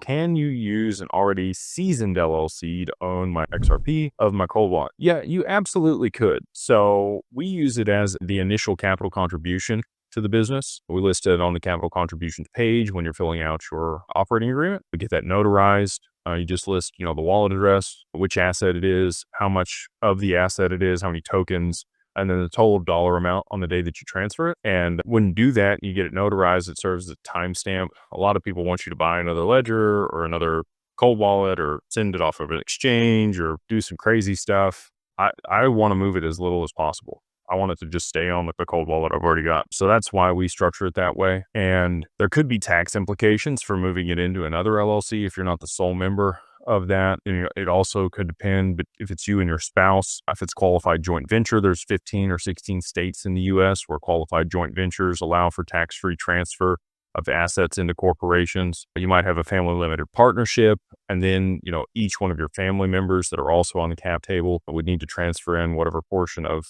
can you use an already seasoned LLC to own my XRP of my cold wallet? Yeah, you absolutely could. So we use it as the initial capital contribution to the business. We list it on the capital contributions page when you're filling out your operating agreement. We get that notarized. You just list, the wallet address, which asset it is, how much of the asset it is, how many tokens, and then the total dollar amount on the day that you transfer it. And when you do that, you get it notarized. It serves as a timestamp. A lot of people want you to buy another ledger or another cold wallet or send it off of an exchange or do some crazy stuff. I want to move it as little as possible. I want it to just stay on the cold wallet I've already got. So that's why we structure it that way. And there could be tax implications for moving it into another LLC if you're not the sole member of that. And it also could depend, but if it's you and your spouse, if it's qualified joint venture, there's 15 or 16 states in the US where qualified joint ventures allow for tax-free transfer of assets into corporations. You might have a family limited partnership, and then, each one of your family members that are also on the cap table would need to transfer in whatever portion of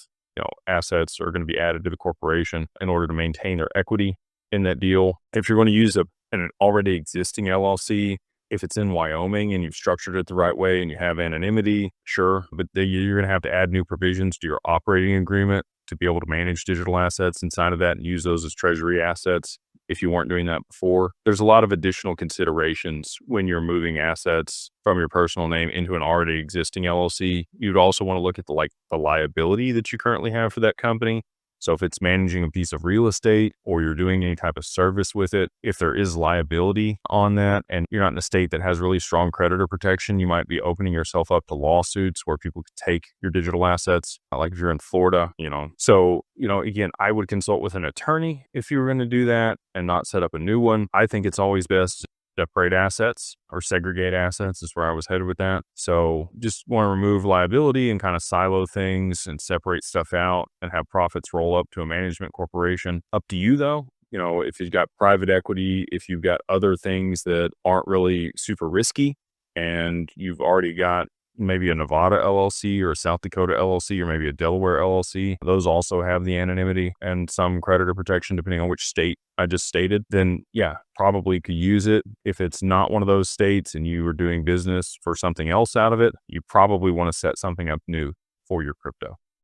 assets are going to be added to the corporation in order to maintain their equity in that deal. If you're going to use an already existing LLC, if it's in Wyoming and you've structured it the right way and you have anonymity, sure, but you're going to have to add new provisions to your operating agreement to be able to manage digital assets inside of that and use those as treasury assets if you weren't doing that before. There's a lot of additional considerations when you're moving assets from your personal name into an already existing LLC. You'd also want to look at the liability that you currently have for that company. So if it's managing a piece of real estate or you're doing any type of service with it, if there is liability on that and you're not in a state that has really strong creditor protection, you might be opening yourself up to lawsuits where people could take your digital assets, like if you're in Florida, So, again, I would consult with an attorney if you were going to do that and not set up a new one. I think it's always best to separate assets or segregate assets is where I was headed with that. So just want to remove liability and kind of silo things and separate stuff out and have profits roll up to a management corporation. Up to you though. If you've got private equity, if you've got other things that aren't really super risky and you've already got maybe a Nevada LLC or a South Dakota LLC or maybe a Delaware LLC, those also have the anonymity and some creditor protection depending on which state I just stated, then yeah, probably could use it. If it's not one of those states and you are doing business for something else out of it, you probably want to set something up new for your crypto.